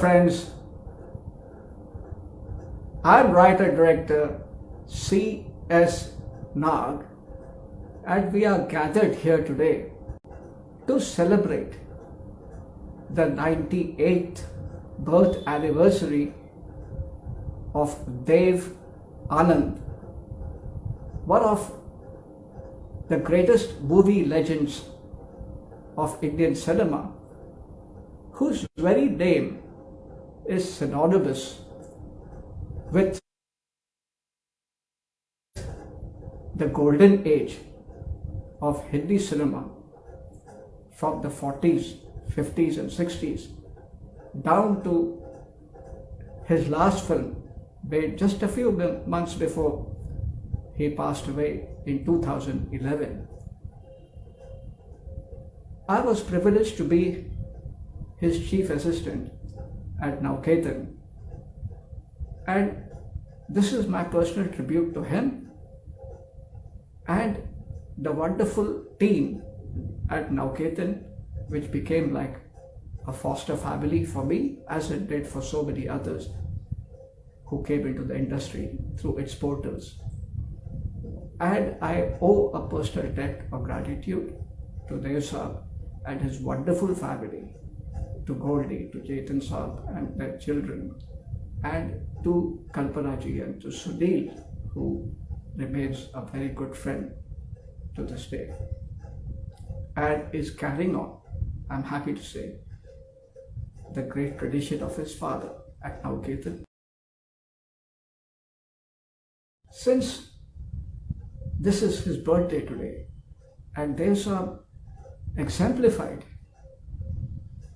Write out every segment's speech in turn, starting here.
friends, I'm writer-director C.S. Nag, and we are gathered here today to celebrate the 98th birth anniversary of Dev Anand, one of the greatest movie legends of Indian cinema, whose very name is synonymous with the golden age of Hindi cinema from the 40s, 50s and 60s down to his last film made just a few months before he passed away in 2011. I was privileged to be his chief assistant at Nauketan, and this is my personal tribute to him and the wonderful team at Nauketan, which became like a foster family for me, as it did for so many others who came into the industry through its portals. And I owe a personal debt of gratitude to Dev Saab and his wonderful family, to Goldie, to Chetan Saab and their children, and to Kalpana ji and to Sunil, who remains a very good friend to this day and is carrying on, I'm happy to say, the great tradition of his father at Nauketan. Since this is his birthday today, and Dev Saab exemplified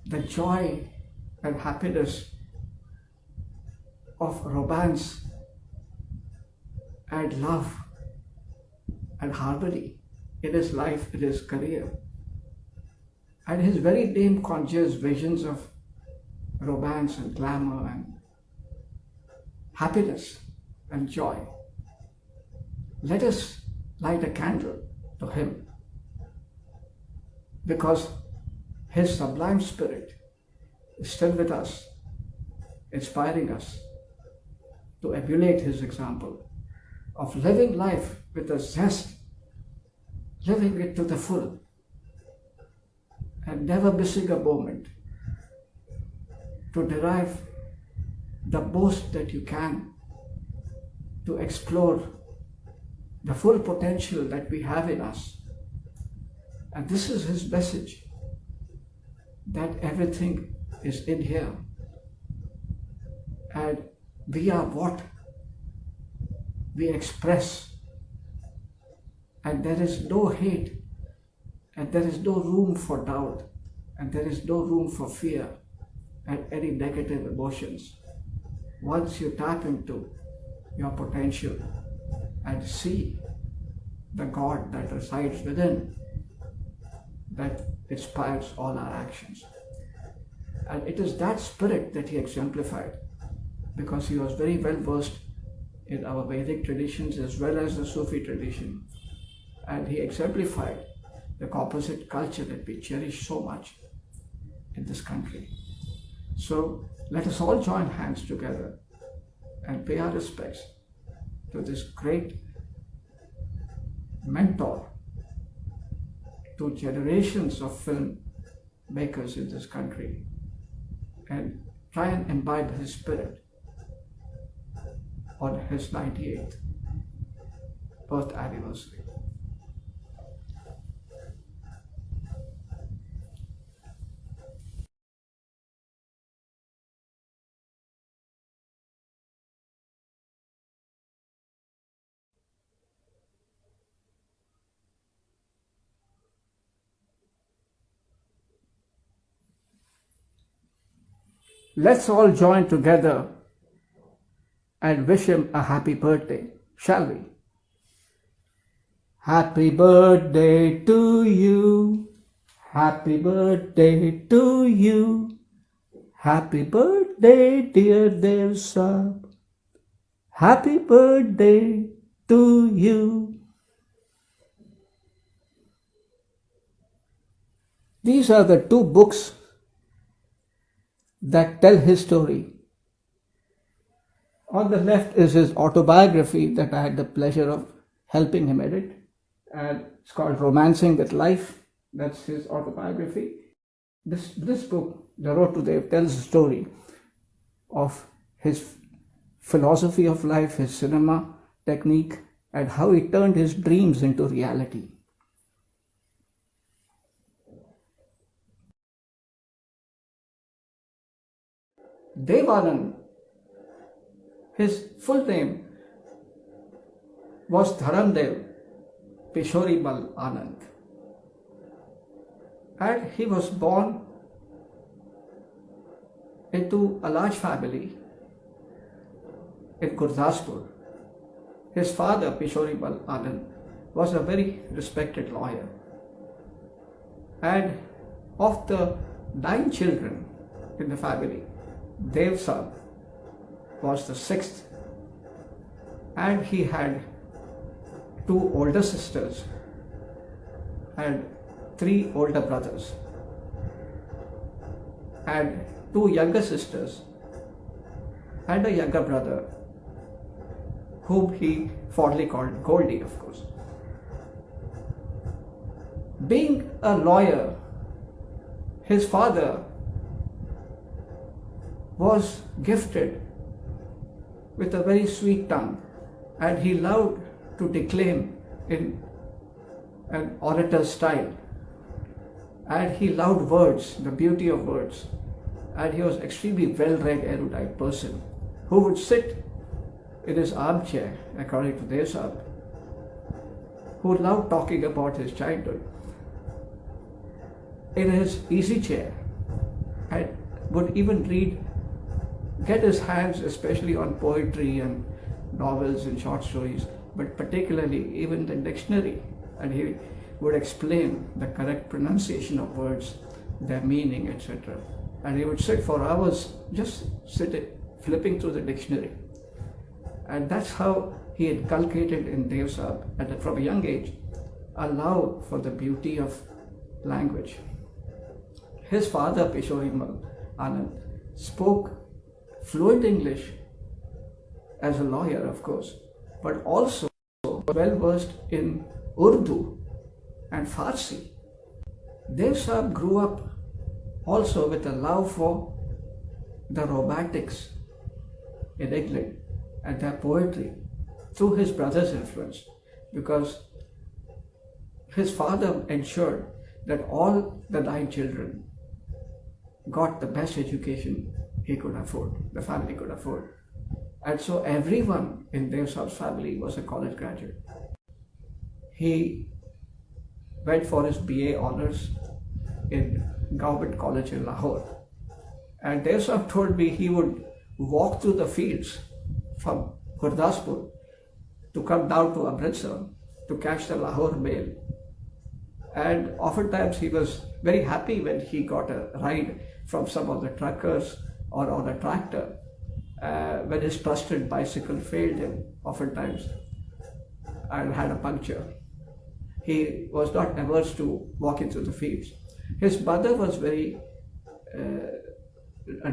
the joy and happiness of romance and love and harmony in his life, in his career. And his very name conjures visions of romance and glamour and happiness and joy. Let us light a candle to him, because his sublime spirit is still with us, inspiring us to emulate his example of living life with a zest, living it to the full, and never missing a moment to derive the most that you can, to explore the full potential that we have in us. And this is his message, that everything is in here, and we are what we express, and there is no hate, and there is no room for doubt, and there is no room for fear and any negative emotions. Once you tap into your potential and see the God that resides within, that inspires all our actions. And it is that spirit that he exemplified, because he was very well versed in our Vedic traditions as well as the Sufi tradition. And he exemplified the composite culture that we cherish so much in this country. So let us all join hands together and pay our respects to this great mentor to generations of film makers in this country, and try and imbibe his spirit on his 98th birth anniversary. Let's all join together and wish him a happy birthday, shall we? Happy birthday to you. Happy birthday to you. Happy birthday, dear Dev Saab. Happy birthday to you. These are the two books that tell his story. On the left is his autobiography that I had the pleasure of helping him edit, and it's called Romancing with Life. That's his autobiography. This book, The Road to Dev, tells the story of his philosophy of life, his cinema technique, and how he turned his dreams into reality. Dev Anand, his full name was Dharamdev Peshoribal Anand, and he was born into a large family in Gurdaspur. His father, Peshoribal Anand, was a very respected lawyer, and of the 9 children in the family, Dev Sahib was the 6th, and he had 2 older sisters and 3 older brothers, and 2 younger sisters and a younger brother whom he fondly called Goldie, of course. Being a lawyer, his father was gifted with a very sweet tongue, and he loved to declaim in an orator's style, and he loved words, the beauty of words, and he was extremely well-read, erudite person who would sit in his armchair, according to Dev Sahib, who loved talking about his childhood, in his easy chair, and would even get his hands especially on poetry and novels and short stories, but particularly even the dictionary, and he would explain the correct pronunciation of words, their meaning, etc. And he would sit for hours just flipping through the dictionary. And that's how he inculcated in Dev Sahib, and from a young age, a love for the beauty of language. His father, Peshorimal Anand, spoke fluent English as a lawyer, of course, but also well versed in Urdu and Farsi. Dev Sahib grew up also with a love for the romantics in England and their poetry through his brother's influence, because his father ensured that all the 9 children got the best education he could afford, the family could afford. And so everyone in Dev Sahib's family was a college graduate. He went for his BA honors in Government College in Lahore. And Dev Sahib told me he would walk through the fields from Gurdaspur to come down to Amritsar to catch the Lahore mail. And oftentimes he was very happy when he got a ride from some of the truckers or on a tractor when his trusted bicycle failed him oftentimes and had a puncture. He was not averse to walking through the fields. His mother was a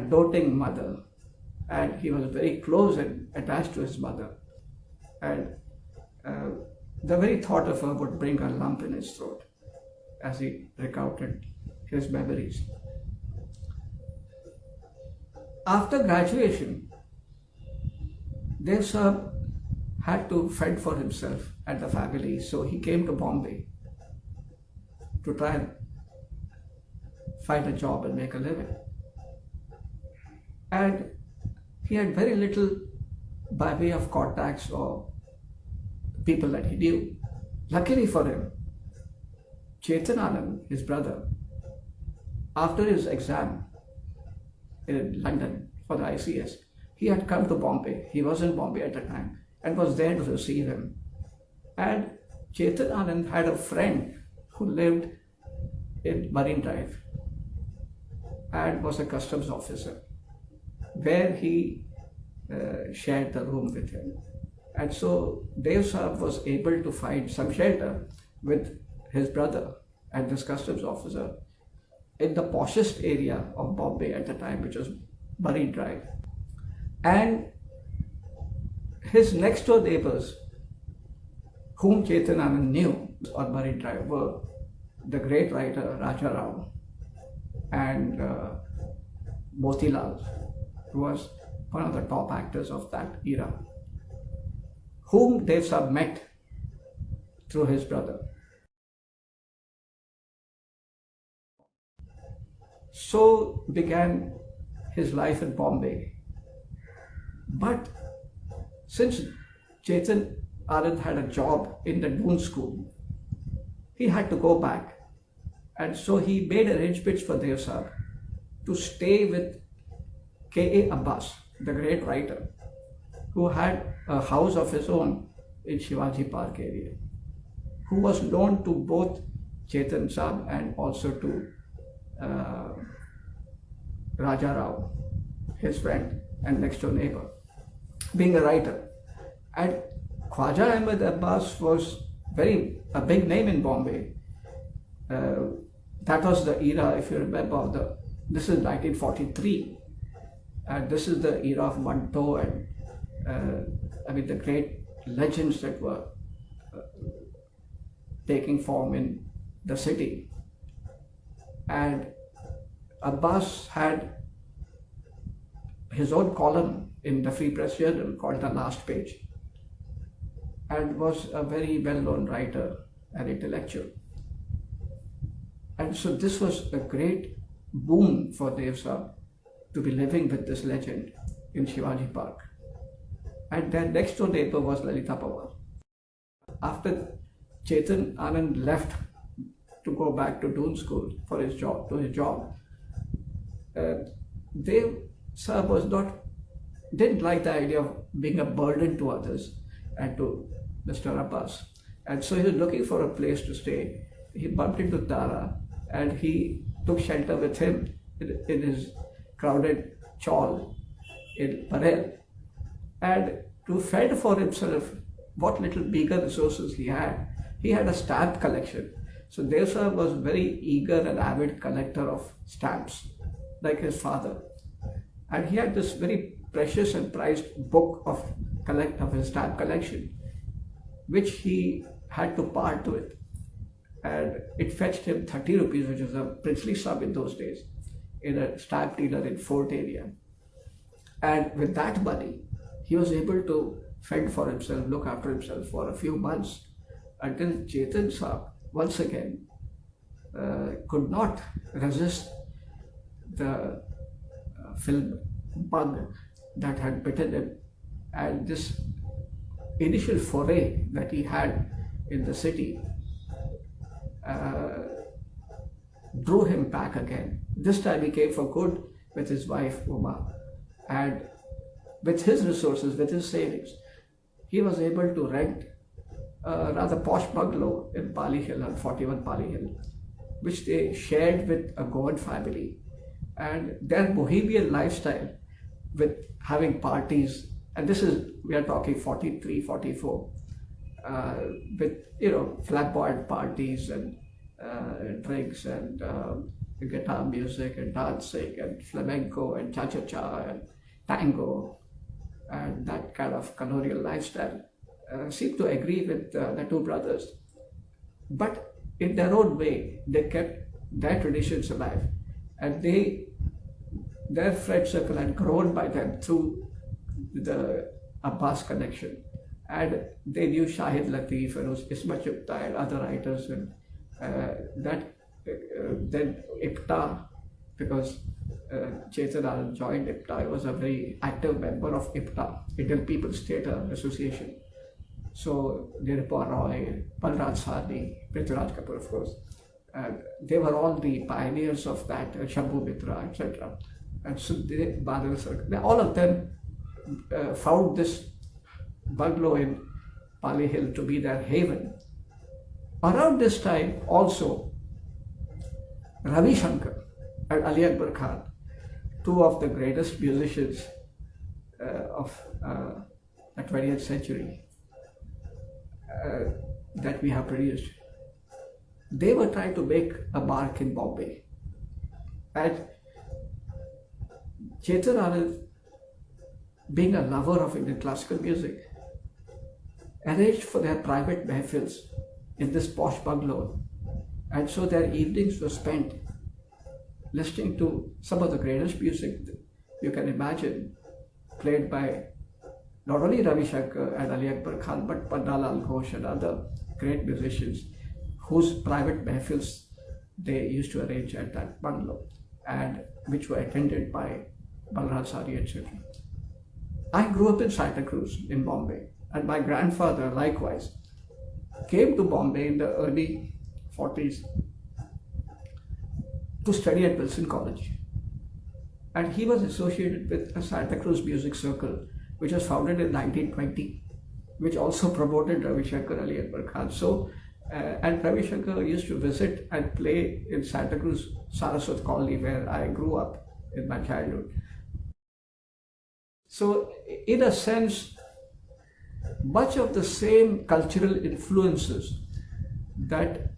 doting mother, and he was very close and attached to his mother. And the very thought of her would bring a lump in his throat as he recounted his memories. After graduation, Dev Sahib had to fend for himself and the family, so he came to Bombay to try and find a job and make a living. And he had very little by way of contacts or people that he knew. Luckily for him, Chetan Anand, his brother, after his exam in London for the ICS, he had come to Bombay. He was in Bombay at the time and was there to receive him. And Chetan Anand had a friend who lived in Marine Drive and was a customs officer, where he shared the room with him. And so Dev Sahib was able to find some shelter with his brother and this customs officer in the poshest area of Bombay at the time, which was Marine Drive. And his next door neighbors, whom Chetan Anand knew on Marine Drive, were the great writer Raja Rao and Motilal, who was one of the top actors of that era, whom Dev Saab met through his brother. So began his life in Bombay. But since Chetan Anand had a job in the Doon School, he had to go back. And so he made arrangements for Dev Saab to stay with K.A. Abbas, the great writer, who had a house of his own in Shivaji Park area, who was known to both Chetan Saab and also to Raja Rao, his friend and next door neighbor, being a writer. And Khwaja Ahmed Abbas was a big name in Bombay. That was the era, if you remember, this is 1943, and this is the era of Manto and the great legends that were taking form in the city. And Abbas had his own column in the Free Press Journal called The Last Page, and was a very well-known writer and intellectual. And so this was a great boon for Dev Saab to be living with this legend in Shivaji Park. And their next door neighbor was Lalita Pawar. After Chetan Anand left to go back to Doon School for his job, Dev Saab didn't like the idea of being a burden to others and to Mr. Abbas. And so he was looking for a place to stay. He bumped into Tara and he took shelter with him in his crowded chawl in Parel. And to fend for himself what little meager resources he had a stamp collection. So Dev Saab was very eager and avid collector of stamps, like his father. And he had this very precious and prized book of his stamp collection, which he had to part with. And it fetched him 30 rupees, which was a princely sum in those days, in a stamp dealer in Fort area. And with that money, he was able to fend for himself, look after himself for a few months, until Chetan Saab once again could not resist the film bug that had bitten him, and this initial foray that he had in the city drew him back again. This time he came for good with his wife Uma, and with his resources, with his savings, he was able to rent a rather posh bungalow in Pali Hill, on 41 Pali Hill, which they shared with a Goan family. And their bohemian lifestyle, with having parties, and we are talking 43, 44, with flamboyant parties and drinks and guitar music and dancing and flamenco and cha-cha-cha and tango, and that kind of colonial lifestyle seemed to agree with the two brothers. But in their own way, they kept their traditions alive, and their friend circle had grown by them through the Abbas connection. And they knew Shahid Latif and Ismat Chugta and other writers, and then IPTA, because Chetan Anand joined IPTA. He was a very active member of IPTA, Indian People's Theatre Association. So Nirupar Roy, Balraj Sahni, Prithviraj Kapoor, of course, and they were all the pioneers of that, Shambhu Mitra, etc. And so all of them found this bungalow in Pali Hill to be their haven. Around this time also, Ravi Shankar and Ali Akbar Khan, two of the greatest musicians of the 20th century that we have produced, they were trying to make a mark in Bombay. And Chetan Anand, being a lover of Indian classical music, arranged for their private mehfils in this posh bungalow, and so their evenings were spent listening to some of the greatest music you can imagine, played by not only Ravi Shankar and Ali Akbar Khan, but Panna Lal Ghosh and other great musicians whose private mehfils they used to arrange at that bungalow, and which were attended by Balraj Sari, etc. I grew up in Santa Cruz in Bombay, and my grandfather likewise came to Bombay in the early 40s to study at Wilson College. And he was associated with a Santa Cruz music circle, which was founded in 1920, which also promoted Ravi Shankar, Ali Akbar Khan. So, and Ravi Shankar used to visit and play in Santa Cruz, Saraswat Colony, where I grew up in my childhood. So, in a sense, much of the same cultural influences that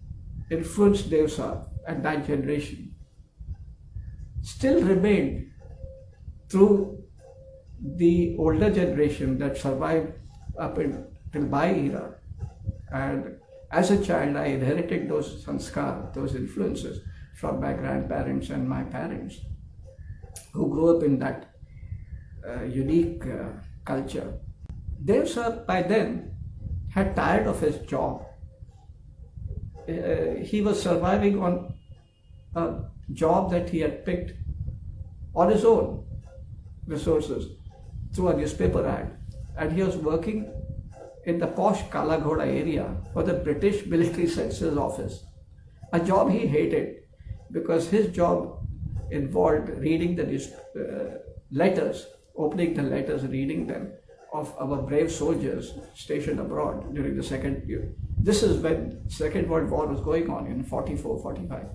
influenced Deo Saab and that generation still remained through the older generation that survived up until my era. And as a child, I inherited those sanskar, those influences from my grandparents and my parents, who grew up in that unique culture. Deo Saab by then had tired of his job. He was surviving on a job that he had picked on his own resources through a newspaper ad, and he was working in the posh Kala Ghoda area for the British Military Census Office, a job he hated because his job involved reading the letters, opening the letters, reading them, of our brave soldiers stationed abroad during the second year. This is when Second World War was going on in 44, 45.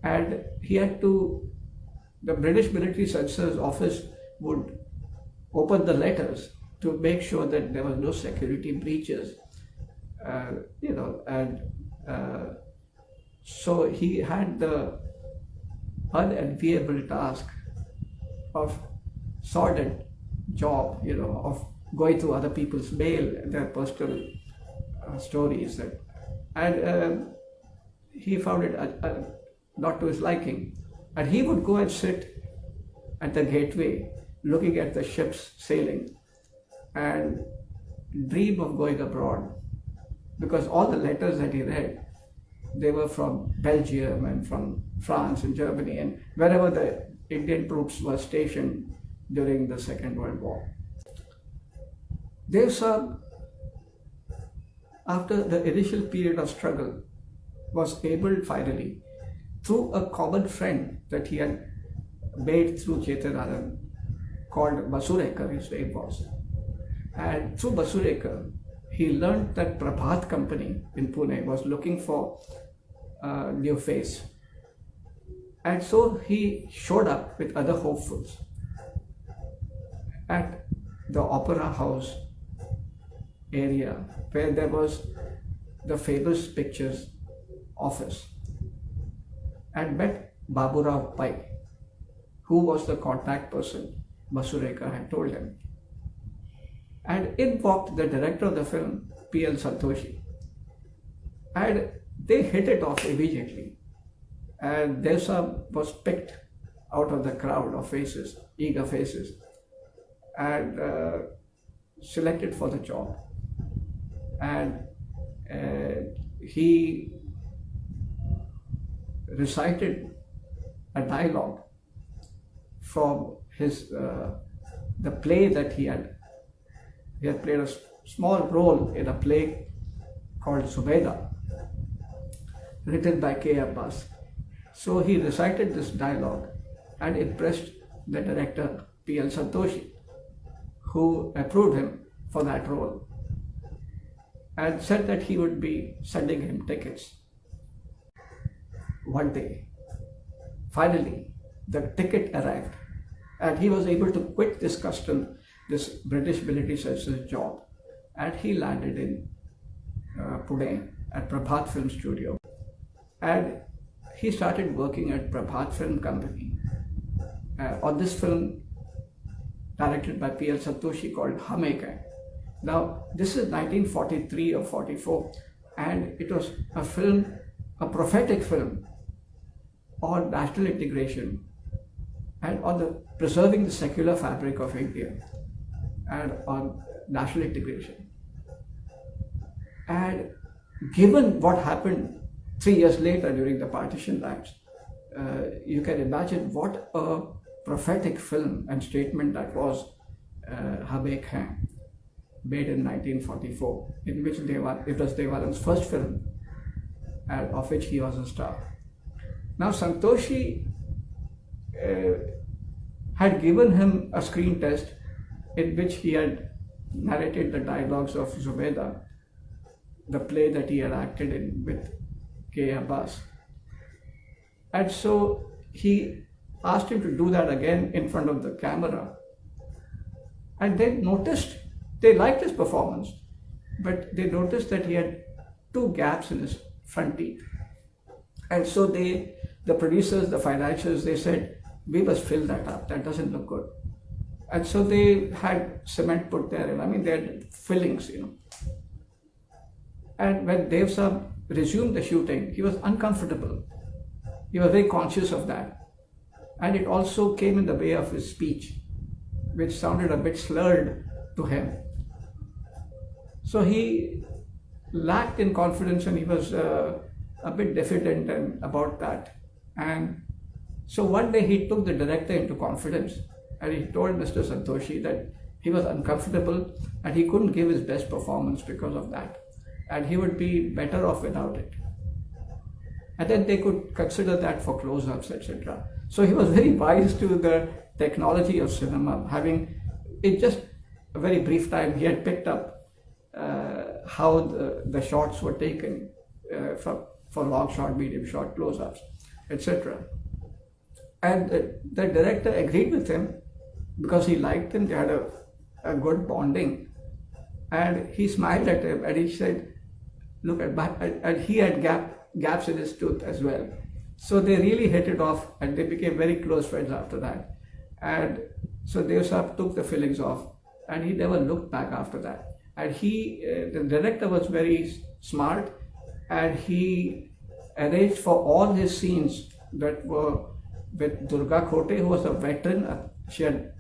And he had to, the British Military Census Office would open the letters to make sure that there was no security breaches, so he had the unenviable task of sordid job, of going through other people's mail, their personal stories, and he found it not to his liking. And he would go and sit at the gateway looking at the ships sailing and dream of going abroad, because all the letters that he read, they were from Belgium and from France and Germany and wherever the Indian troops were stationed during the Second World War. Deo Saab, after the initial period of struggle, was able finally, through a common friend that he had made through Chetan Anand, called Masurekar, his name was. And through Masurekar, he learned that Prabhat Company in Pune was looking for a new face. And so he showed up with other hopefuls at the Opera House area, where there was the famous pictures office, and met Baburao Pai, who was the contact person Masurekar had told him. And in walked the director of the film, P.L. Santoshi. And they hit it off immediately. And Deo Saab was picked out of the crowd of faces, eager faces, and selected for the job. And he recited a dialogue from his the play that he had played a small role in a play called Zubeda, written by K. Abbas. So he recited this dialogue and impressed the director P.L. Santoshi, who approved him for that role and said that he would be sending him tickets. One day, finally, the ticket arrived and he was able to quit this British military census job, and he landed in Pune at Prabhat Film Studio, and he started working at Prabhat Film Company, on this film directed by P.L. Santoshi called Hum Ek Hain. Now, this is 1943 or 44, and it was a film, a prophetic film on national integration and on the preserving the secular fabric of India and on national integration. And given what happened 3 years later during the partition riots, you can imagine what a prophetic film and statement that was, Hum Ek Hain, made in 1944, in which it was Devalan's first film, and of which he was a star. Now, Santoshi had given him a screen test in which he had narrated the dialogues of Zubeda, the play that he had acted in with K. Abbas. And so he asked him to do that again in front of the camera. And they liked his performance, but they noticed that he had 2 gaps in his front teeth. And so the producers, the financiers, they said, we must fill that up, that doesn't look good. And so they had cement put there, and I mean, they had fillings, And when Dev Saab resumed the shooting, he was uncomfortable. He was very conscious of that. And it also came in the way of his speech, which sounded a bit slurred to him. So he lacked in confidence, and he was a bit diffident about that. And so one day he took the director into confidence, and he told Mr. Santoshi that he was uncomfortable and he couldn't give his best performance because of that, and he would be better off without it. And then they could consider that for close-ups, etc. So he was very wise to the technology of cinema. Having in just a very brief time, he had picked up how the shots were taken for long shot, medium shot, close-ups, etc. And the director agreed with him because he liked him. They had a good bonding, and he smiled at him and he said, "Look at back," and he had gaps in his tooth as well. So they really hit it off, and they became very close friends after that. And so Dev Saab took the fillings off, and he never looked back after that. And the director was very smart, and he arranged for all his scenes that were with Durga Khote, who was a veteran. She had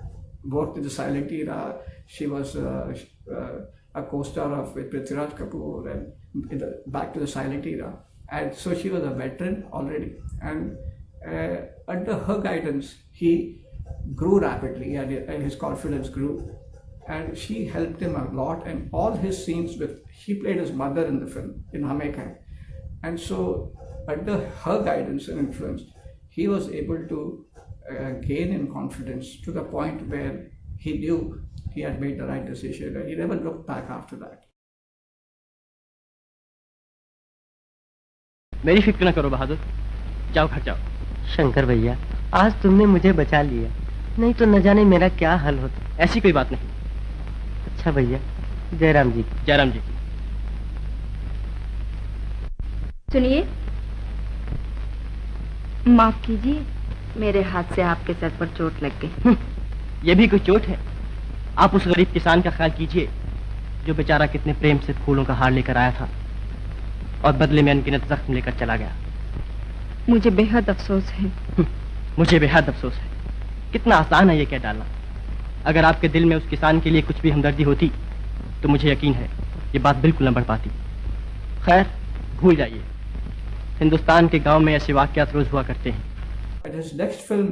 worked in the silent era. She was a co-star of with Prithviraj Kapoor and back to the silent era. And so she was a veteran already. And under her guidance, he grew rapidly, and his confidence grew. And she helped him a lot. And all his scenes she played his mother in the film, in Hum Ek Hain. And so under her guidance and influence, he was able to gain in confidence to the point where he knew he had made the right decision, and he never looked back after that. मेरी फिक्र न करो बहादुर, जाओ घर जाओ। शंकर भैया, आज तुमने मुझे बचा लिया, नहीं तो न जाने मेरा क्या हाल होता। ऐसी कोई बात नहीं। अच्छा भैया, जयराम जी। जयराम जी। सुनिए, माफ कीजिए, मेरे हाथ से आपके सर पर चोट लग गई। ये भी कोई चोट है? आप उस गरीब किसान का ख्याल कीजिए जो बेचारा कितने प्रेम से फूलों का हार लेकर आया था और बदले में अनगिनत जख्म लेकर चला गया। मुझे बेहद अफसोस है। मुझे बेहद अफसोस है। कितना आसान है ये कह डालना। अगर आपके दिल में उस किसान के लिए कुछ भी हमदर्दी होती तो मुझे यकीन है ये बात बिल्कुल न बढ़ पाती। खैर, भूल जाइए। हिंदुस्तान के गांव में ऐसे वाकयात रोज हुआ करते हैं। And his next film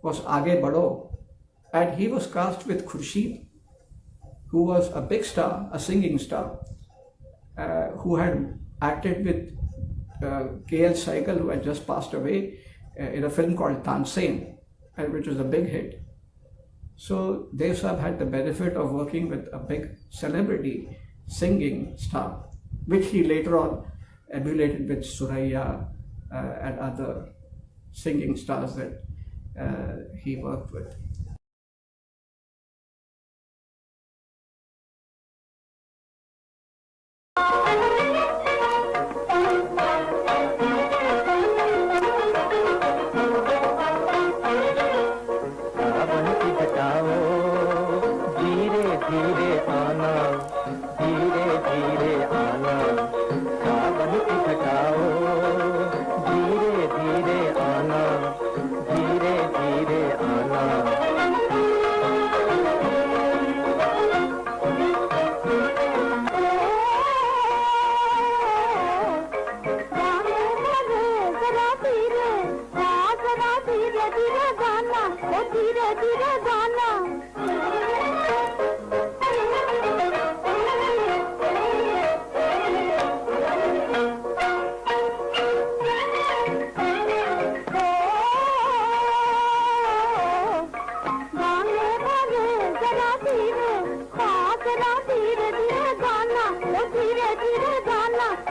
was Aage Badho, and he was cast with Khurshid, who was a big star, a singing star, who had acted with K.L. Saigal, who had just passed away, in a film called Tansen, which was a big hit. So Dev Saab had the benefit of working with a big celebrity singing star, which he later on emulated with Suraiya and other singing stars that he worked with.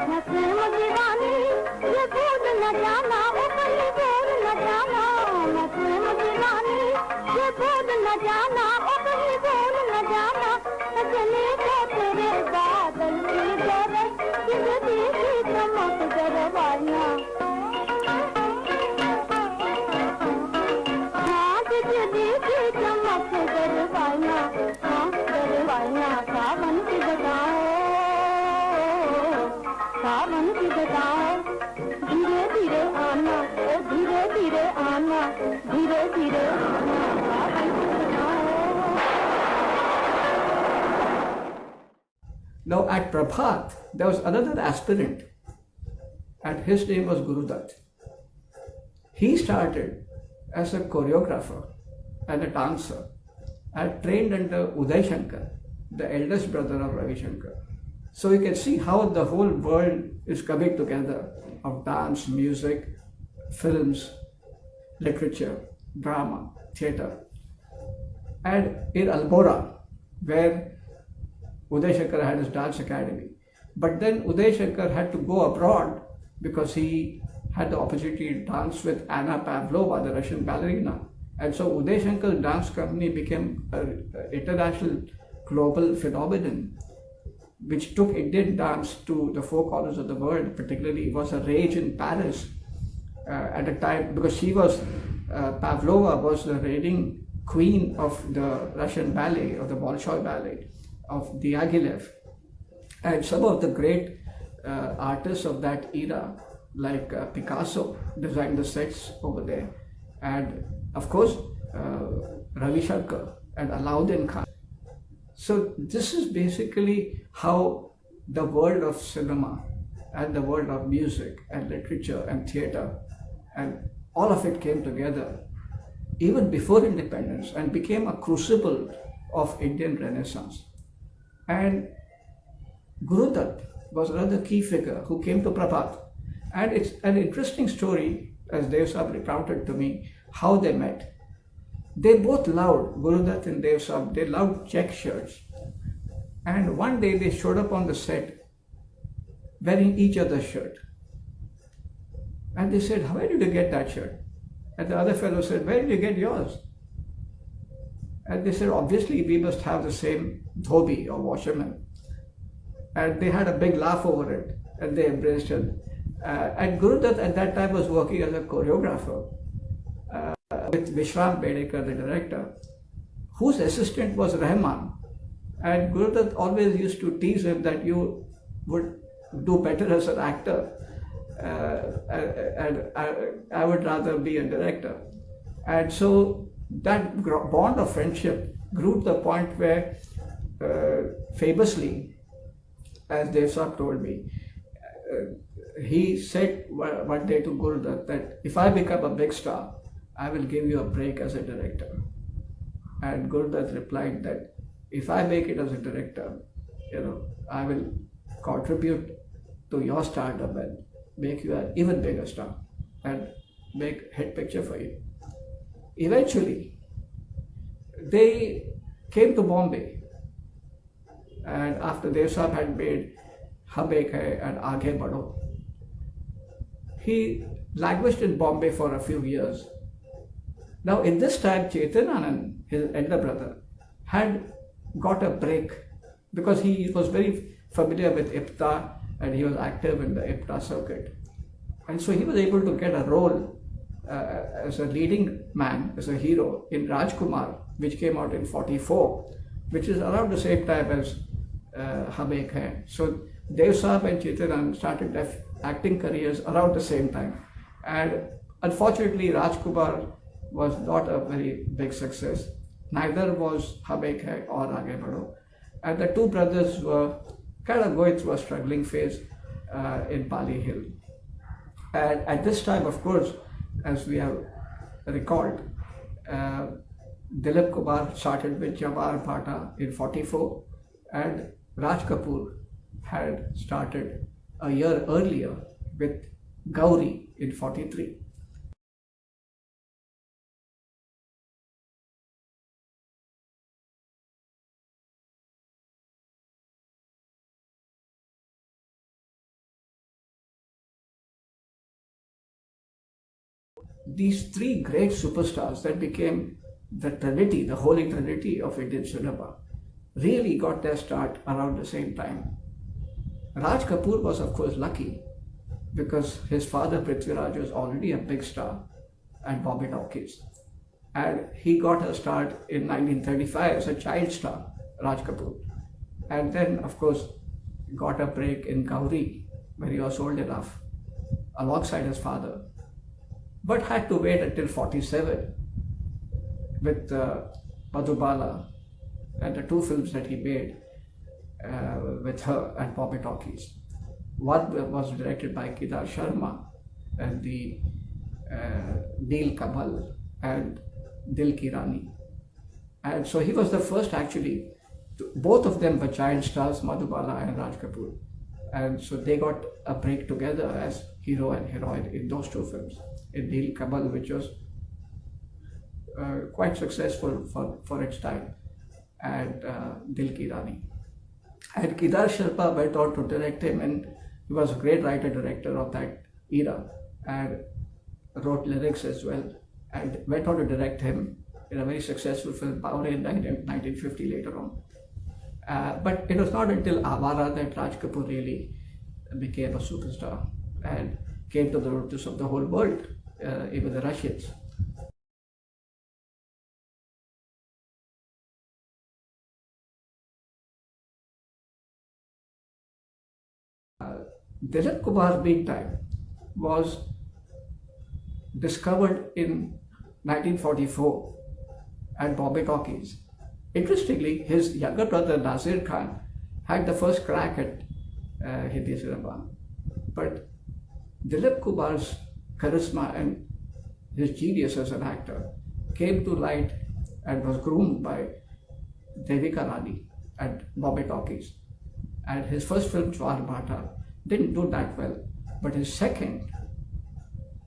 मैं प्रेम दीवानी ये भूल न जाना, वो कहीं भूल न जाना। मैं प्रेम दीवानी ये भूल न जाना, वो कहीं भूल न जाना। चले गए तेरे बादल की गरज, जिंदगी की चमक गरवाइयाँ। हाँ बिजली की चमक गरवाइयाँ, हाँ गरवाइयाँ। सावन की बताओ, सावन की बताओ। धीरे धीरे आना, ओ धीरे धीरे आना, धीरे धीरे आना। सावन की बताओ। Now at Prabhat, there was another aspirant, and his name was Guru Dutt. He started as a choreographer and a dancer and trained under Uday Shankar, the eldest brother of Ravi Shankar. So you can see how the whole world is coming together of dance, music, films, literature, drama, theatre. And in Almora, where Uday Shankar had his dance academy. But then Uday Shankar had to go abroad because he had the opportunity to dance with Anna Pavlova, the Russian ballerina. And so Uday Shankar's dance company became an international global phenomenon, which took Indian dance to the four corners of the world. Particularly, it was a rage in Paris at the time, because she was, Pavlova was the reigning queen of the Russian ballet, of the Bolshoi ballet, of Diaghilev. And some of the great artists of that era, like Picasso, designed the sets over there. And of course, Ravi Shankar and Alauddin Khan. So this is basically how the world of cinema and the world of music and literature and theatre and all of it came together even before independence and became a crucible of Indian Renaissance. And Guru Dutt was another key figure who came to Prabhat. And it's an interesting story, as Dev Saab recounted to me, how they met. They both loved, Guru Dutt and Dev Saab, they loved check shirts. And one day they showed up on the set wearing each other's shirt. And they said, "Where did you get that shirt?" And the other fellow said, "Where did you get yours?" And they said, "Obviously we must have the same dhobi or washerman." And they had a big laugh over it and they embraced him. And Guru Dutt at that time was working as a choreographer with Vishram Bedekar, the director, whose assistant was Rahman. And Guru Dutt always used to tease him that you would do better as an actor, and I would rather be a director. And so that bond of friendship grew to the point where, famously, as Dev Saab told me, he said one day to Guru Dutt that if I become a big star, I will give you a break as a director. And Guru Dutt replied that if I make it as a director, I will contribute to your stardom and make you an even bigger star and make hit picture for you. Eventually, they came to Bombay, and after Dev Saab had made Hum Ek Hai and Aage Badho, he languished in Bombay for a few years. Now, in this time, Chetan Anand, his elder brother, had got a break because he was very familiar with IPTA and he was active in the IPTA circuit. And so he was able to get a role as a leading man, as a hero in Rajkumar, which came out in 44, which is around the same time as Hum Ek Hai. So Dev Saab and Chetan Anand started their acting careers around the same time. And unfortunately, Rajkumar was not a very big success. Neither was Hum Ek Hai or Aage Badho. And the two brothers were kind of going through a struggling phase in Pali Hill. And at this time, of course, as we have recalled, Dilip Kumar started with Jawahar Bhata in 44, and Raj Kapoor had started a year earlier with Gauri in 43. these three great superstars that became the trinity, the holy trinity of Indian cinema, really got their start around the same time. Raj Kapoor was, of course, lucky because his father Prithviraj was already a big star at Bombay Talkies. And he got a start in 1935 as a child star, Raj Kapoor. And then, of course, got a break in Gauri when he was old enough, alongside his father. But had to wait until 47 with Madhubala and the two films that he made with her at Bombay Talkies. One was directed by Kedar Sharma and the Neel Kamal and Dil Ki Rani. And so he was the first actually, both of them were child stars, Madhubala and Raj Kapoor. And so they got a break together as hero and heroine in those two films. In Neel Kamal, which was quite successful for its time, and Dil Ki Rani. And Kedar Sharma went on to direct him, and he was a great writer-director of that era and wrote lyrics as well, and went on to direct him in a very successful film, Power in 1950 later on. But it was not until Awara that Raj Kapoor really became a superstar and came to the notice of the whole world, even the Russians. Dilip Kumar, meantime, was discovered in 1944 at Bombay Talkies. Interestingly, his younger brother Nazir Khan had the first crack at Hindi cinema. But Dilip Kumar's charisma and his genius as an actor came to light and was groomed by Devika Rani at Bombay Talkies. And his first film, Jwar Bhata, didn't do that well. But his second,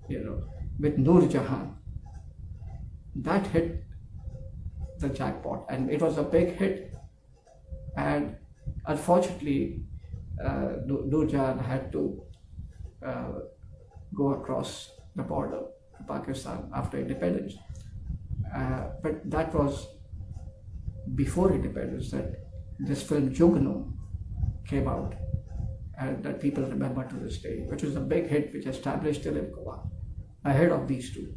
with Noor Jahan, that hit the jackpot, and it was a big hit. And unfortunately, Noor Jahan had to go across the border to Pakistan after independence. But that was before independence that this film Jugnu came out, and that people remember to this day, which was a big hit which established Dilip Kumar ahead of these two.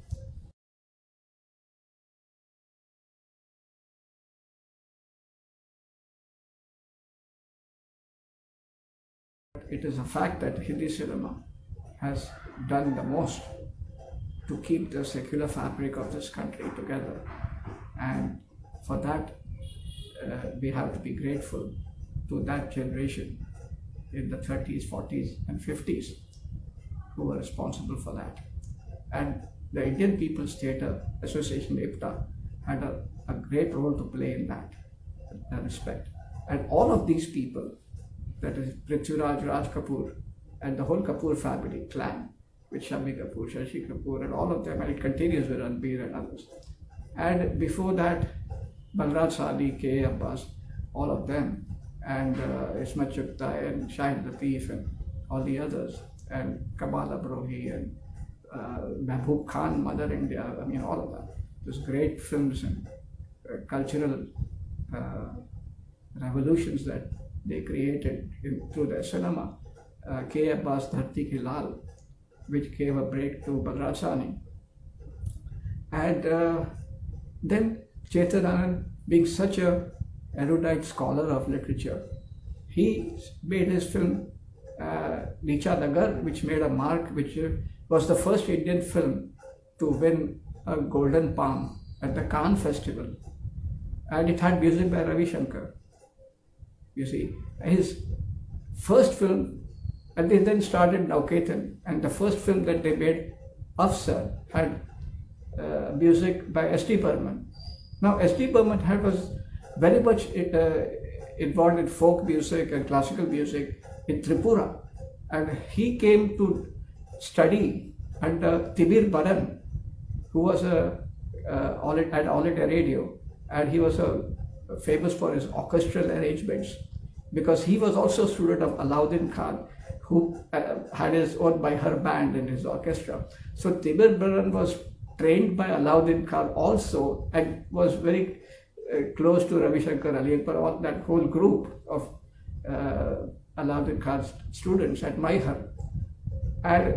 It is a fact that Hindi cinema has done the most to keep the secular fabric of this country together, and for that we have to be grateful to that generation in the 30s, 40s and 50s who were responsible for that. And the Indian People's Theatre Association, IPTA, had a great role to play in that respect. And all of these people, that is Prithviraj, Raj Kapoor, and the whole Kapoor family clan, with Shammi Kapoor, Shashi Kapoor, and all of them, and it continues with Ranbir and others. And before that, Balraj Sahni, K. Abbas, all of them, and Ismat Chugta and Shahid Latif and all the others, and Kamal Abrohi and Mehboob Khan, Mother India, all of that. Those great films and cultural revolutions that they created through their cinema. K. Abbas, Dharti Ki Lal, which gave a break to Balraj Sahni. And then Chetan Anand, being such a erudite scholar of literature, he made his film Nicha Nagar, which made a mark, which was the first Indian film to win a Golden Palm at the Cannes Festival. And it had music by Ravi Shankar. You see, his first film, and they then started Nauketan, and the first film that they made, Afsar, had music by S.D. Burman. Now, S.D. Burman was very much involved in folk music and classical music in Tripura, and he came to study under Tibir Baran, who was at All India Radio, and he was famous for his orchestral arrangements, because he was also a student of Alauddin Khan, who had his own by her band in his orchestra. So Tibir Baran was trained by Alauddin Khan also, and was very close to Ravi Shankar, Ali Akbar, all that whole group of Alauddin Khan's students at Maihar. And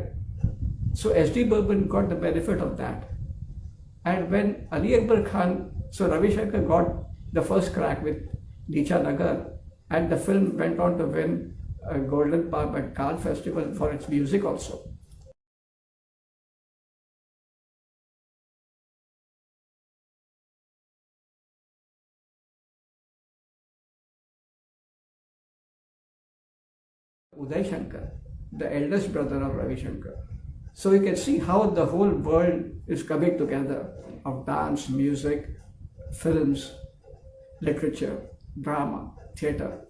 so S.D. Burman got the benefit of that. And when Ali Akbar Khan, so Ravi Shankar got the first crack with Neecha Nagar, and the film went on to win a Golden Palm at Cannes Festival for its music also. Uday Shankar, the eldest brother of Ravi Shankar. So you can see how the whole world is coming together of dance, music, films, literature, drama, theatre.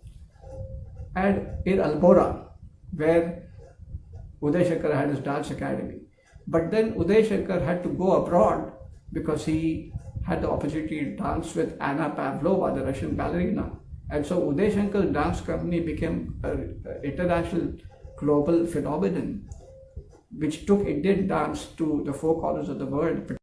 And in Almora, where Uday Shankar had his dance academy. But then Uday Shankar had to go abroad because he had the opportunity to dance with Anna Pavlova, the Russian ballerina. And so Uday Shankar's dance company became an international global phenomenon, which took Indian dance to the four corners of the world.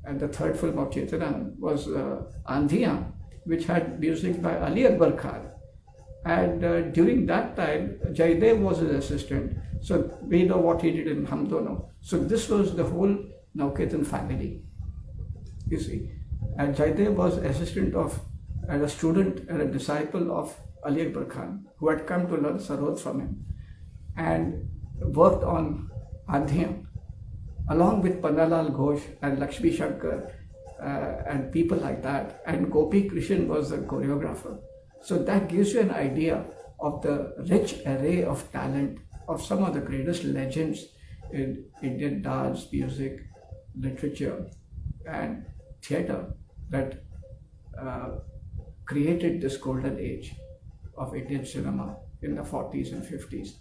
And the third film of Chaitanya was Andhiyan, which had music by Ali Akbar Khan. And during that time, Jaidev was his assistant. So we know what he did in Hum Dono. So this was the whole Nauketan family, you see. And Jaidev was assistant of, and a student and a disciple of Ali Akbar Khan, who had come to learn Sarod from him, and worked on Andhiyan, along with Pannalal Ghosh and Lakshmi Shankar and people like that. And Gopi Krishan was the choreographer. So that gives you an idea of the rich array of talent of some of the greatest legends in Indian dance, music, literature, and theatre that created this golden age of Indian cinema in the 40s and 50s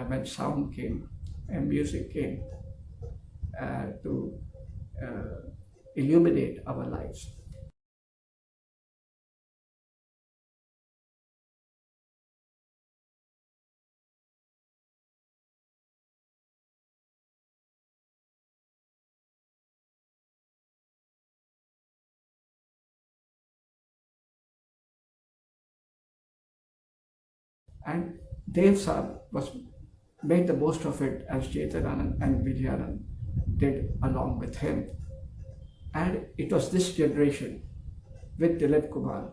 when sound came and music came to illuminate our lives. And Dev Saab made the most of it, as Chetan Anand and Vijayanand did along with him. And it was this generation with Dilip Kumar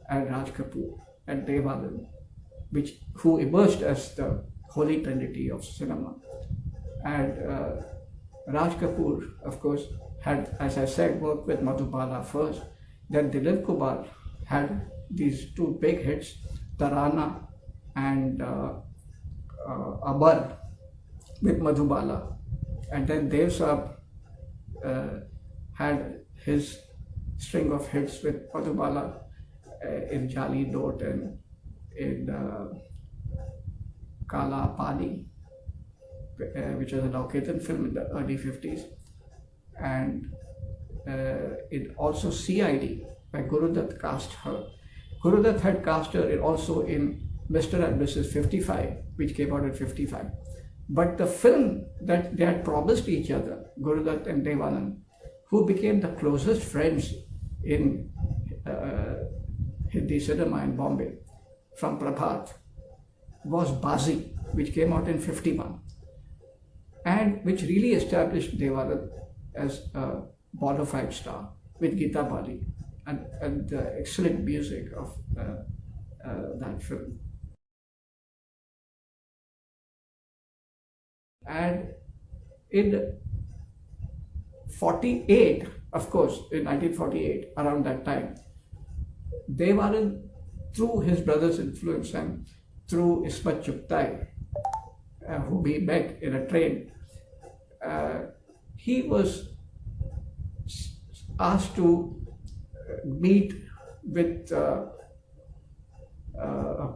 and Raj Kapoor and Dev Anand who emerged as the holy trinity of cinema. And Raj Kapoor, of course, had, as I said, worked with Madhubala first. Then Dilip Kumar had these two big hits, Tarana and Amar with Madhubala. And then Dev Saab had his string of hits with Madhubala in Jali Note and in Kala Pani, which was a Nauketan film in the early 50s. And it also CID, by Gurudutt cast her. Gurudutt had cast her also in Mr. and Mrs. 55, which came out in 55. But the film that they had promised each other, Gurudutt and Dev Anand, who became the closest friends in Hindi cinema in Bombay from Prabhat, was Bazi, which came out in 51, and which really established Dev Anand as a bona fide star with Geeta Bali and the excellent music of that film. And in 48, of course, in 1948, around that time, Dev Anand, through his brother's influence and through Ismat Chugtai, whom he met in a train, he was asked to meet with a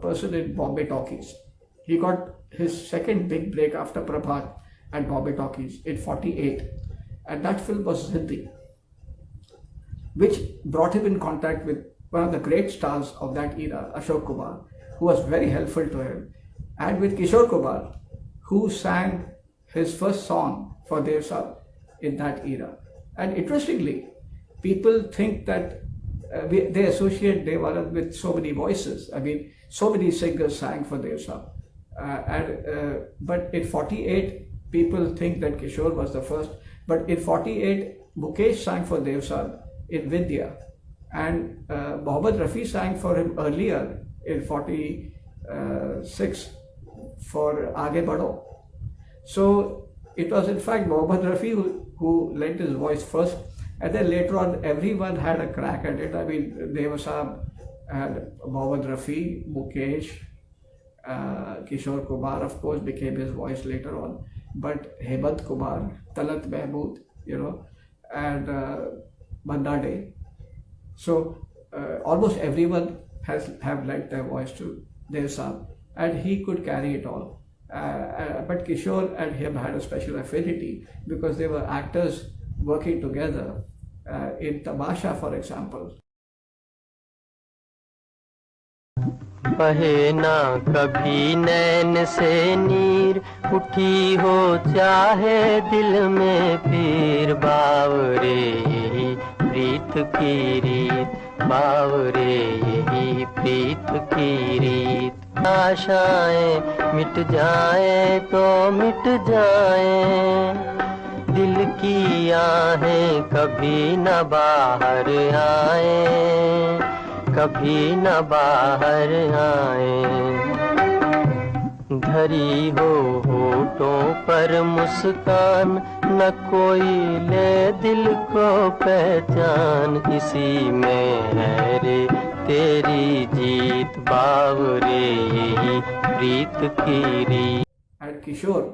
person in Bombay Talkies. He got his second big break after Prabhat at Bombay Talkies in 48, and that film was Zindi, which brought him in contact with one of the great stars of that era, Ashok Kumar, who was very helpful to him, and with Kishore Kumar, who sang his first song for Dev Saab in that era. And interestingly, people think that they associate Dev Anand with so many voices. I mean, so many singers sang for Dev Saab. But in 48, people think that Kishore was the first. But in 48, Mukesh sang for Dev Saab in Vidya. And Mohammad Rafi sang for him earlier in 46 for Aage Badho. So it was in fact Mohammad Rafi who lent his voice first, and then later on everyone had a crack at it. I mean, Dev Saab had Mohammad Rafi, Mukesh, Kishore Kumar, of course, became his voice later on, but Hemant Kumar, Talat Mahmood, and Manna Dey. So almost everyone have lent their voice to Dev Saab, and he could carry it all. But Kishore and him had a special affinity because they were actors working together in Tamasha, for example. बहे ना कभी नैन से नीर उठी हो चाहे दिल में पीर बावरे यही प्रीत की रीत बावरे यही प्रीत की रीत आशाएं मिट जाए तो मिट जाए दिल की आहें कभी न बाहर आए कभी न बाहर आए धरी हो होठों पर मुस्कान न कोई ले दिल को पहचान इसी में है रे तेरी जीत बावरे यही प्रीत की रीत. And Kishore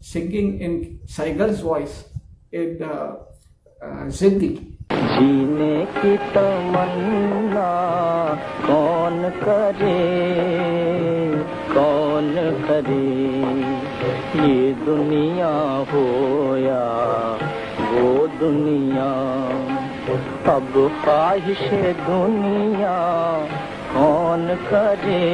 singing in Saigal's voice in Zindi. जीने की तमन्ना कौन करे ये दुनिया हो या वो दुनिया अब ख्वाहिश दुनिया कौन करे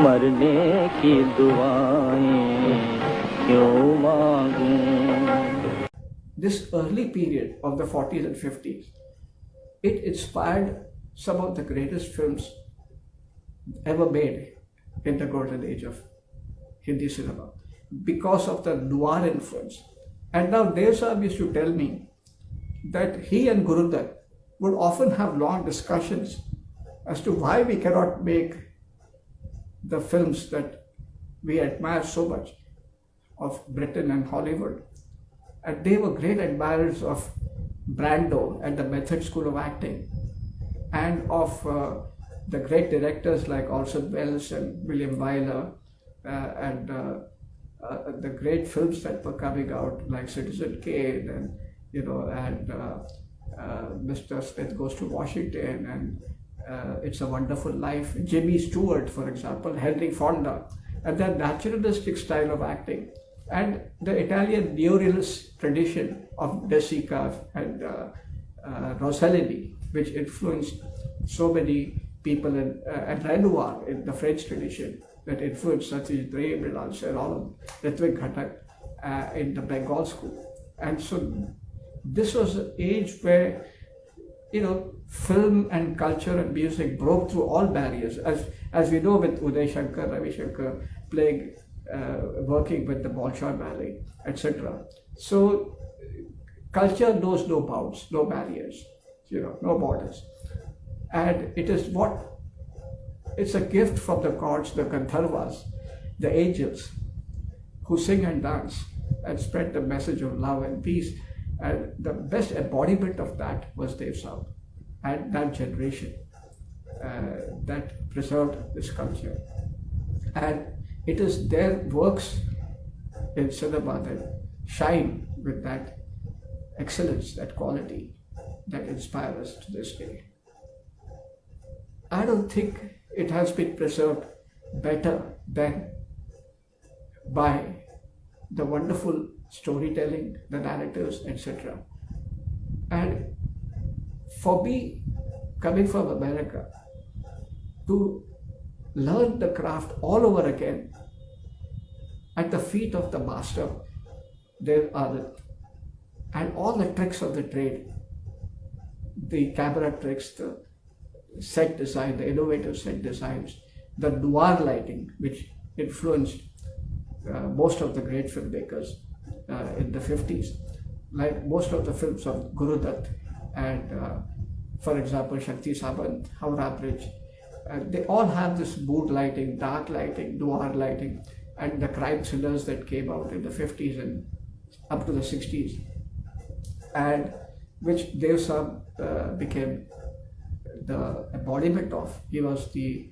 मरने की दुआएं क्यों मांगूं. This early period of the 40s and 50s, it inspired some of the greatest films ever made in the golden age of Hindi cinema because of the noir influence. And now Dev Saab used to tell me that he and Guru Dutt would often have long discussions as to why we cannot make the films that we admire so much of Britain and Hollywood. And they were great admirers of Brando and the Method School of Acting, and of the great directors like Orson Welles and William Wyler, and the great films that were coming out like Citizen Kane and Mr. Smith Goes to Washington and It's a Wonderful Life. Jimmy Stewart, for example, Henry Fonda, and their naturalistic style of acting, and the Italian neorealist tradition of De Sica and Rossellini, which influenced so many people, and Renoir in the French tradition that influenced Satyajit Ray, Mridul and all of Ritwik Ghatak in the Bengal school. And so this was an age where film and culture and music broke through all barriers, as we know with Uday Shankar, Ravi Shankar playing, working with the Bolshoi Ballet, etc. So culture knows no bounds, no barriers, no borders. And it's a gift from the gods, the Gandharvas, the angels, who sing and dance and spread the message of love and peace. And the best embodiment of that was Dev Saab and that generation that preserved this culture. And it is their works in cinema that shine with that excellence, that quality that inspire us to this day. I don't think it has been preserved better than by the wonderful storytelling, the narratives, etc. And for me, coming from America, to learn the craft all over again at the feet of the master, Dev Anand, and all the tricks of the trade, the camera tricks, the set design, the innovative set designs, the noir lighting, which influenced most of the great filmmakers in the 50s, like most of the films of Guru Dutt and, for example, Shakti Sawant, Howrah Bridge. They all have this mood lighting, dark lighting, noir lighting, and the crime thrillers that came out in the 50s and up to the 60s, and which Dev Saab became the embodiment of. He was the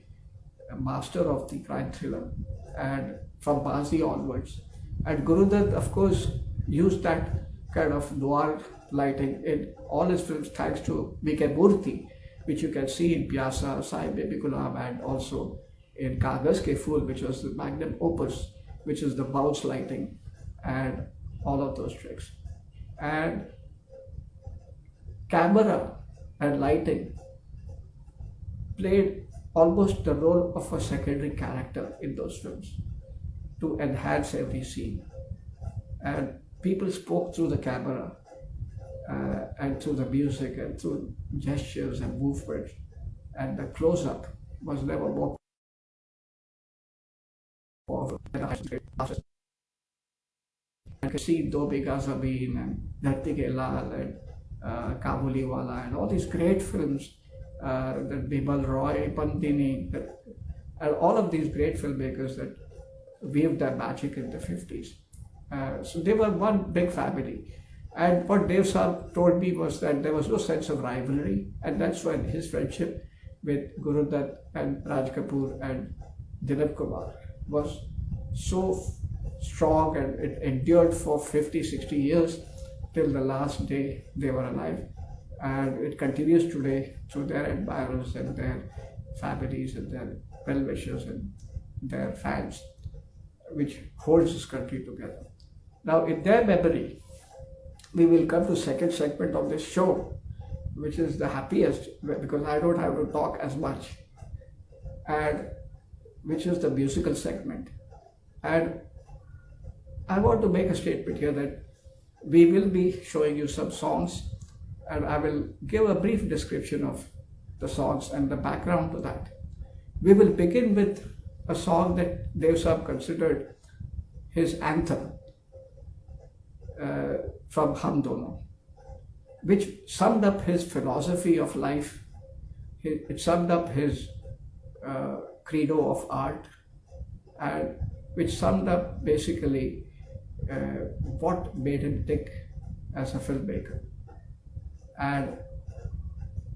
master of the crime thriller, and from Baazi onwards. And Guru Dutt, of course, used that kind of noir lighting in all his films, thanks to V.K. Murthy, which you can see in Pyasa, Sahib Baby Gulam, and also in Kagaz Ke Phool, which was the magnum opus, which is the bounce lighting and all of those tricks. And camera and lighting played almost the role of a secondary character in those films to enhance every scene. And people spoke through the camera and through the music and through gestures and movements. And the close-up was never more powerful than a I could see Do Bigha Zameen and Dharti Ke Lal and Kabuli Wala and all these great films, that Bimal Roy, Pandini, and all of these great filmmakers that weaved their magic in the 50s. So they were one big family. And what Dev Saab told me was that there was no sense of rivalry, and that's when his friendship with Guru Dutt and Raj Kapoor and Dilip Kumar was so strong, and it endured for 50, 60 years till the last day they were alive. And it continues today through their admirers and their families and their well-wishers and their fans, which holds this country together. Now, in their memory, we will come to second segment of this show, which is the happiest, because I don't have to talk as much, and which is the musical segment. And I want to make a statement here that we will be showing you some songs, and I will give a brief description of the songs and the background to that. We will begin with a song that Dev Saab considered his anthem from Hum Dono, which summed up his philosophy of life. It summed up his credo of art, and which summed up basically what made him tick as a filmmaker. And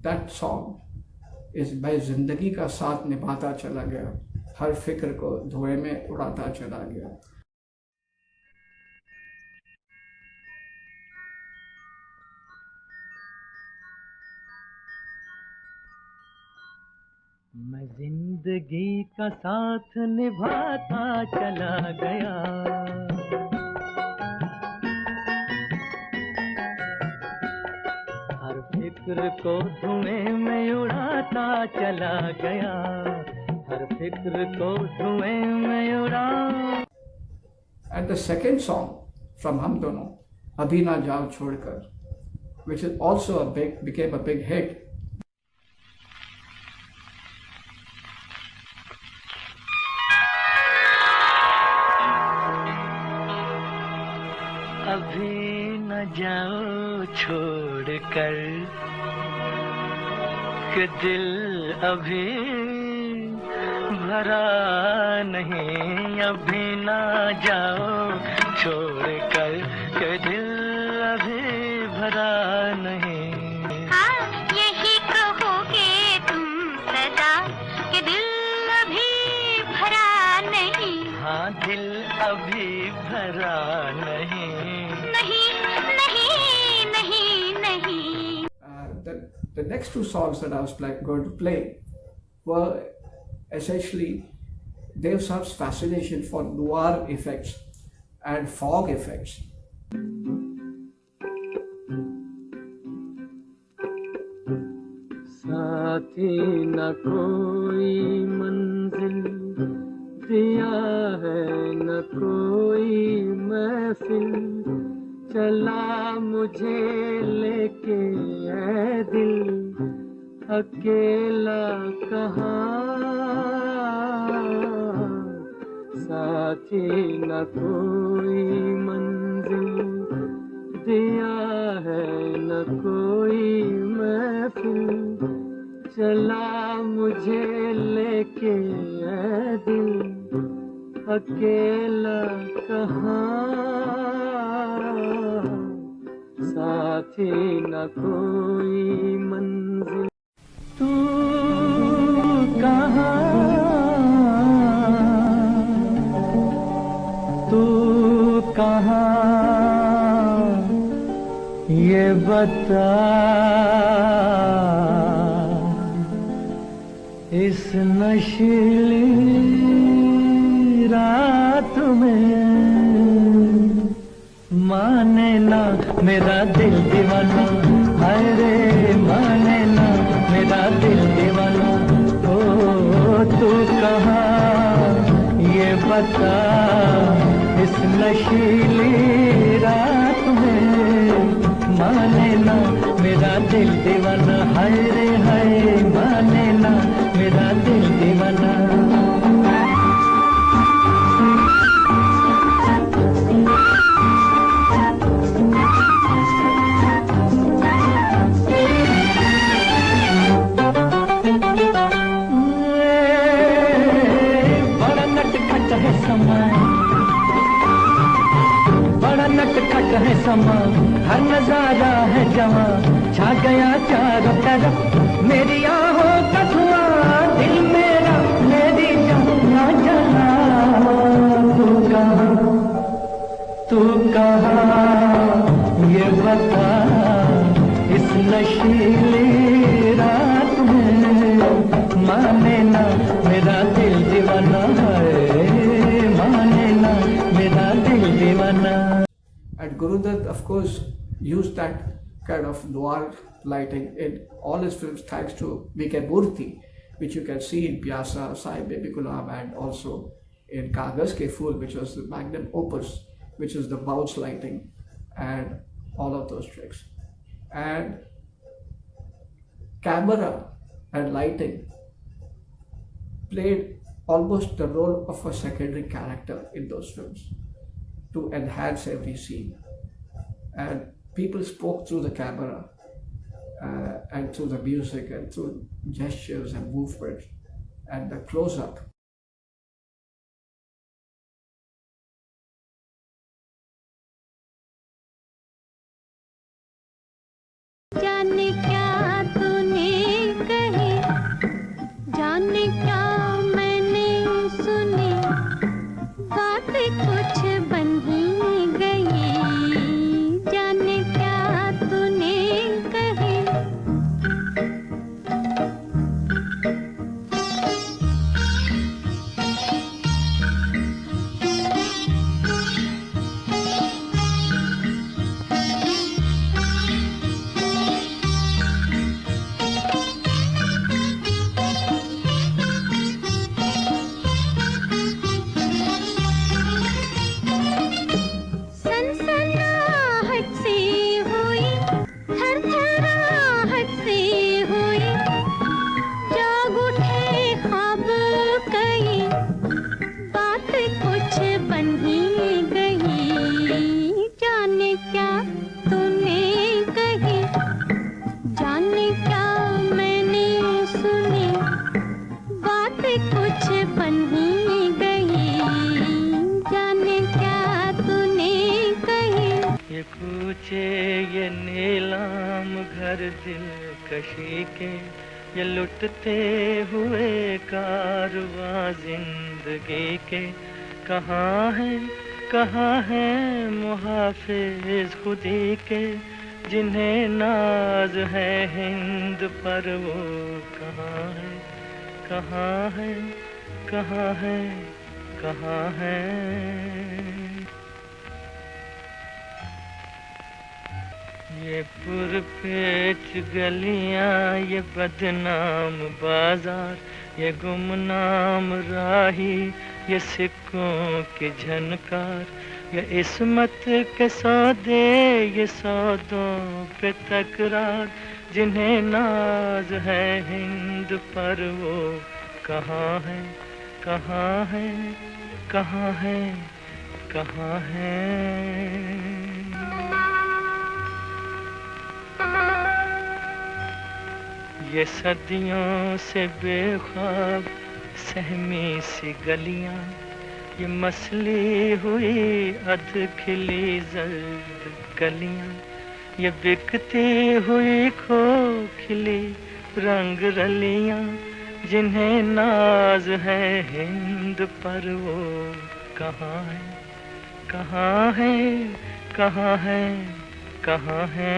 that song is मैं जिंदगी का साथ निभाता चला गया, हर फिक्र को धुएं में उड़ाता चला गया. मैं जिंदगी का साथ निभाता चला गया, हर फिक्र को धुएं में उड़ाता चला गया, हर फिक्र को धुएं में उड़ा. And the second song from Hum Dono, Abhi Na Jao Chhodkar, which is also became a big hit. अभी न जाओ छोड़ कर कि दिल अभी भरा नहीं, अभी न जाओ छोड़ कर कि दिल अभी भरा नहीं. हाँ यही कहोगे तुम सदा कि दिल अभी भरा नहीं. हाँ दिल अभी भरा नहीं. The next two songs that I was going to play were essentially Dev Saab's fascination for noir effects and fog effects. साथी न कोई मंजिल दिया है, न कोई महफिल चला मुझे लेके ऐ दिल, अकेला कहाँ. साथी न कोई मंजिल दिया है, न कोई महफिल चला मुझे लेके ऐ दिल, अकेला कहाँ. साथी न कोई मंजिल. तू कहाँ, तू कहाँ ये बता, इस नशीली रात में माने ना मेरा दिल दीवाना, हाय रे माने ना मेरा दिल दीवाना. ओ तू कहाँ ये बता, इस नशीली रात में माने ना मेरा दिल दीवाना, हाय रे हाय माने ना मेरा दिल दीवाना. बड़ा नटखट है समा, हर नजारा है जवा, छा गया चारों तरफ मेरी आहों का धुआं, दिल मेरा मेरी जान जला. तू कहाँ ये बता, इस नशीली रात में माने ना मेरा दिल दीवाना है, माने ना मेरा दिल दीवाना. And Gurudutt, of course, used that kind of noir lighting in all his films thanks to V.K. Murthy, which you can see in Pyasa, Sai Baby Gulam, and also in Kagaz Ke Phool, which was the magnum opus, which is the bounce lighting and all of those tricks. And camera and lighting played almost the role of a secondary character in those films to enhance every scene. And people spoke through the camera and through the music and through gestures and movements and the close-up. जाने क्या तूने कही, जाने क्या मैंने सुनी, बात कुछ बन ही गई। जाने क्या तूने कही। सनसनाहट सी हुई, थरथराहट सी हुई, जाग उठे ख्वाब कई, बात कुछ बन ही गई। जाने क्या तूने कही, जाने क्या मैंने सुनी, बात कुछ बन ही गई। जाने क्या तूने कही। ये कूचे ये नीलाम घर दिलकशी के, ये लुटते हुए कारवां जिंदगी के। कहाँ है मुहाफिज खुदी के, जिन्हें नाज है हिंद पर, वो कहाँ है, कहाँ है, कहाँ है, कहाँ है। ये पुरपेच गलियां, ये बदनाम बाजार, ये गुमनाम राही, ये सिक्कों की झनकार, ये इस्मत के सौदे, ये सौदों पे तकरार, जिन्हें नाज है हिंद पर, वो कहाँ है, कहाँ है, कहाँ है, कहाँ है। ये सदियों से बेख्वाब सहमी सी गलियां, ये मसली हुई अध खिली जर्द कलियां, ये बिकती हुई खोखली रंग रलियां, जिन्हें नाज है हिंद पर, वो कहाँ है, कहाँ है, कहाँ है, कहाँ है।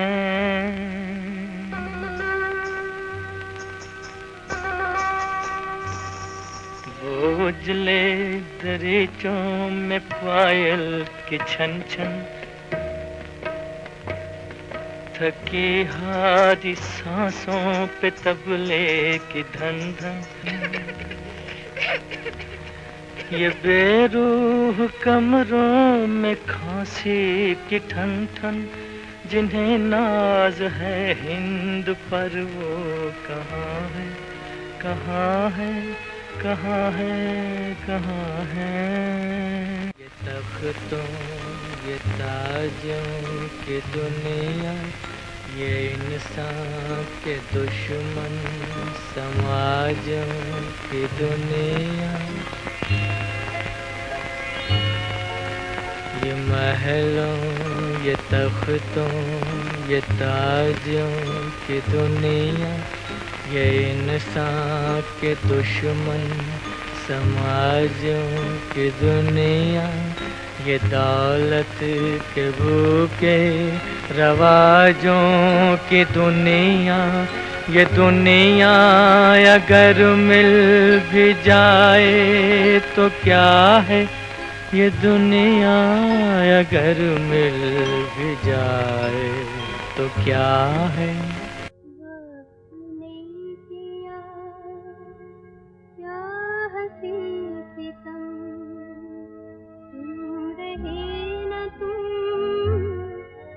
वो उजले दरीचों में पायल की छन छन, थकी हारी सांसों पे तबले की धन धन, ये बेरूह कमरों में खांसी की ठन ठन, जिन्हें नाज है हिंद पर, वो कहाँ है, कहाँ है, कहाँ है, कहाँ है। ये तख्तों ये ताजों की दुनिया, ये इंसान के दुश्मन समाजों की दुनिया, ये महलों ये तख्तों ये ताजों की दुनिया, ये इंसान के दुश्मन समाजों की दुनिया, ये दौलत के भूखे रवाजों की दुनिया, ये दुनिया अगर मिल भी जाए तो क्या है, ये दुनिया अगर मिल भी जाए तो क्या है।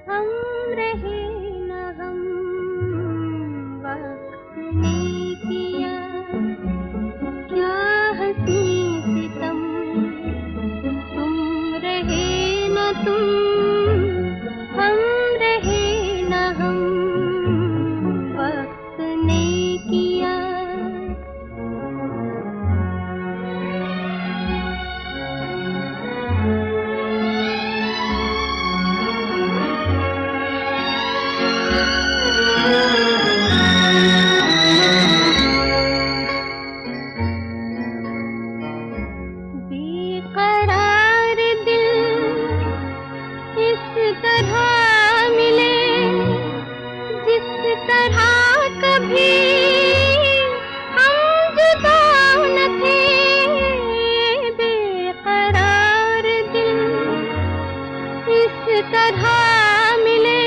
हम रहे न हम, वक्त ने किया कभी हम जुदा न थे, बेकरार दिल इस तरह मिले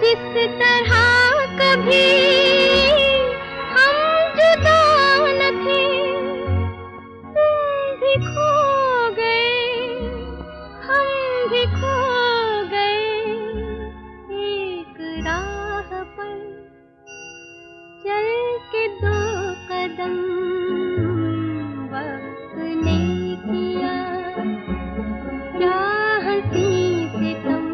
जिस तरह कभी हम जुदा न थे। तुम भी खो गए, हम भी खो गए, एक राह पर चल के दो कदम वक्त ने किया। क्या हंसी सितम,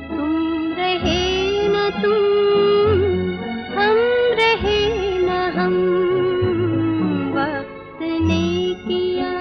तुम रहे न तुम, हम रहे न हम, वक्त ने किया।